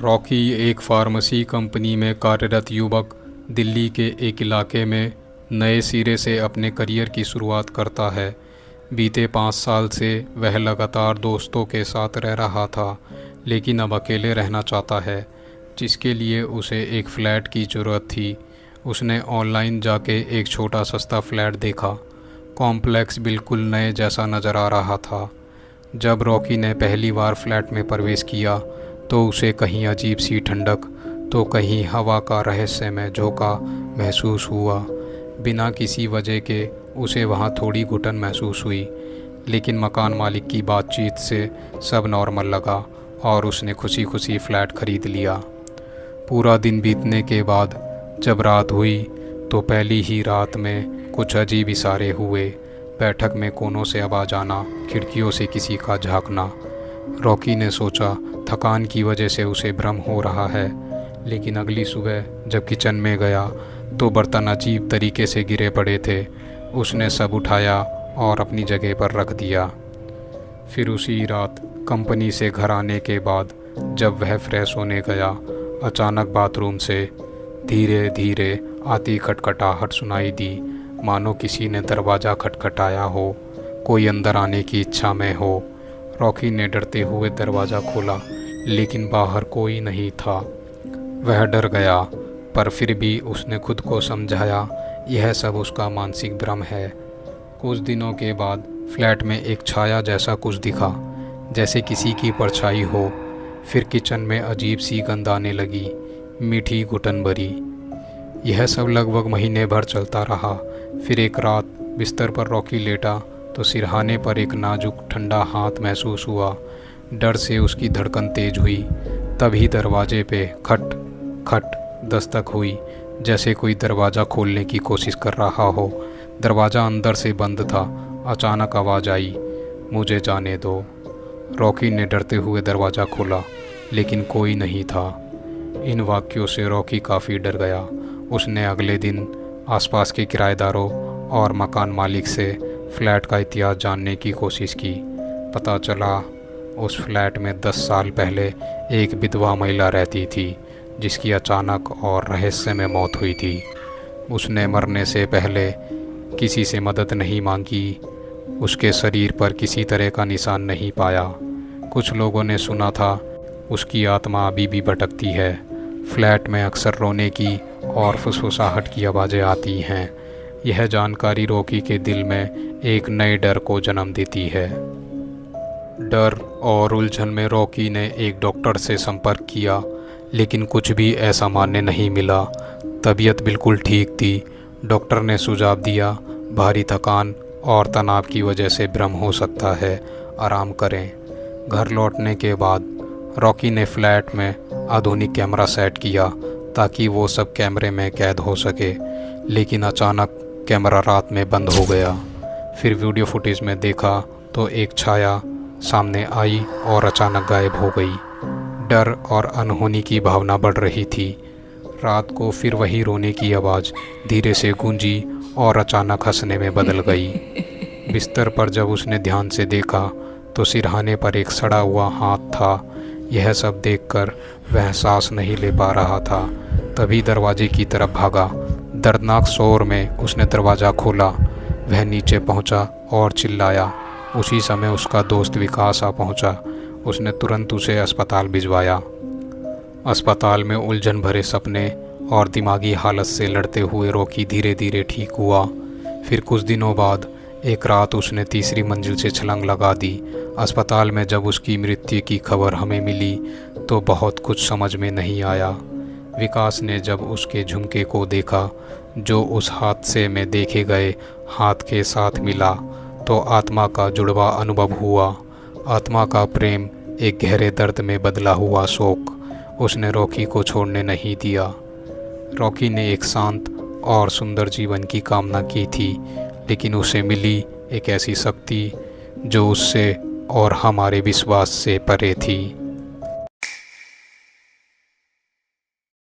Rocky एक pharmacy company में कार्यरत युवक दिल्ली के एक इलाके में नए सिरे से अपने करियर की शुरुआत करता है। बीते 5 साल से वह लगातार दोस्तों के साथ रह रहा था, लेकिन अब अकेले रहना चाहता है, जिसके लिए उसे एक फ़्लैट की ज़रूरत थी। उसने ऑनलाइन जाके एक छोटा सस्ता फ़्लैट देखा। कॉम्प्लेक्स बिल्कुल नए जैसा नज़र आ रहा था। जब रॉकी ने पहली बार फ्लैट में प्रवेश किया तो उसे कहीं अजीब सी ठंडक तो कहीं हवा का रहस्यमय झोंका महसूस हुआ। बिना किसी वजह के उसे वहाँ थोड़ी घुटन महसूस हुई, लेकिन मकान मालिक की बातचीत से सब नॉर्मल लगा और उसने खुशी खुशी फ़्लैट ख़रीद लिया। पूरा दिन बीतने के बाद जब रात हुई तो पहली ही रात में कुछ अजीब इशारे हुए। बैठक में कोनों से आवाज़ आना, खिड़कियों से किसी का झांकना। रॉकी ने सोचा थकान की वजह से उसे भ्रम हो रहा है, लेकिन अगली सुबह जब किचन में गया तो बर्तन अजीब तरीके से गिरे पड़े थे। उसने सब उठाया और अपनी जगह पर रख दिया। फिर उसी रात कंपनी से घर आने के बाद जब वह फ्रेश होने गया, अचानक बाथरूम से धीरे धीरे आती खटखटाहट सुनाई दी, मानो किसी ने दरवाज़ा खटखटाया हो, कोई अंदर आने की इच्छा में हो। रॉकी ने डरते हुए दरवाज़ा खोला, लेकिन बाहर कोई नहीं था। वह डर गया, पर फिर भी उसने खुद को समझाया यह सब उसका मानसिक भ्रम है। कुछ दिनों के बाद फ्लैट में एक छाया जैसा कुछ दिखा, जैसे किसी की परछाई हो। फिर किचन में अजीब सी गंध आने लगी, मीठी घुटन भरी। यह सब लगभग महीने भर चलता रहा। फिर एक रात बिस्तर पर रॉकी लेटा तो सिरहाने पर एक नाजुक ठंडा हाथ महसूस हुआ। डर से उसकी धड़कन तेज हुई। तभी दरवाजे पे खट खट दस्तक हुई, जैसे कोई दरवाज़ा खोलने की कोशिश कर रहा हो। दरवाज़ा अंदर से बंद था। अचानक आवाज़ आई, मुझे जाने दो। रॉकी ने डरते हुए दरवाज़ा खोला, लेकिन कोई नहीं था। इन वाक्यों से रॉकी काफ़ी डर गया। उसने अगले दिन आसपास के किराएदारों और मकान मालिक से फ़्लैट का इतिहास जानने की कोशिश की। पता चला उस फ्लैट में 10 साल पहले एक विधवा महिला रहती थी, जिसकी अचानक और रहस्य में मौत हुई थी। उसने मरने से पहले किसी से मदद नहीं मांगी। उसके शरीर पर किसी तरह का निशान नहीं पाया। कुछ लोगों ने सुना था उसकी आत्मा अभी भी भटकती है। फ्लैट में अक्सर रोने की और फुसफुसाहट की आवाज़ें आती हैं। यह जानकारी रॉकी के दिल में एक नए डर को जन्म देती है। डर और उलझन में रॉकी ने एक डॉक्टर से संपर्क किया, लेकिन कुछ भी असामान्य नहीं मिला। तबीयत बिल्कुल ठीक थी। डॉक्टर ने सुझाव दिया, भारी थकान और तनाव की वजह से भ्रम हो सकता है, आराम करें। घर लौटने के बाद रॉकी ने फ्लैट में आधुनिक कैमरा सेट किया ताकि वो सब कैमरे में कैद हो सके, लेकिन अचानक कैमरा रात में बंद हो गया। फिर वीडियो फुटेज में देखा तो एक छाया सामने आई और अचानक गायब हो गई। डर और अनहोनी की भावना बढ़ रही थी। रात को फिर वही रोने की आवाज़ धीरे से गूंजी और अचानक हंसने में बदल गई। बिस्तर पर जब उसने ध्यान से देखा तो सिरहाने पर एक सड़ा हुआ हाथ था। यह सब देखकर वह सांस नहीं ले पा रहा था। तभी दरवाजे की तरफ भागा। दर्दनाक शोर में उसने दरवाज़ा खोला। वह नीचे पहुंचा और चिल्लाया। उसी समय उसका दोस्त विकास आ पहुंचा। उसने तुरंत उसे अस्पताल भिजवाया। अस्पताल में उलझन भरे सपने और दिमागी हालत से लड़ते हुए रॉकी धीरे धीरे ठीक हुआ। फिर कुछ दिनों बाद एक रात उसने तीसरी मंजिल से छलांग लगा दी। अस्पताल में जब उसकी मृत्यु की खबर हमें मिली तो बहुत कुछ समझ में नहीं आया। विकास ने जब उसके झुमके को देखा, जो उस हादसे में देखे गए हाथ के साथ मिला, तो आत्मा का जुड़वा अनुभव हुआ। आत्मा का प्रेम एक गहरे दर्द में बदला हुआ शोक उसने रॉकी को छोड़ने नहीं दिया। रॉकी ने एक शांत और सुंदर जीवन की कामना की थी, लेकिन उसे मिली एक ऐसी शक्ति जो उससे और हमारे विश्वास से परे थी।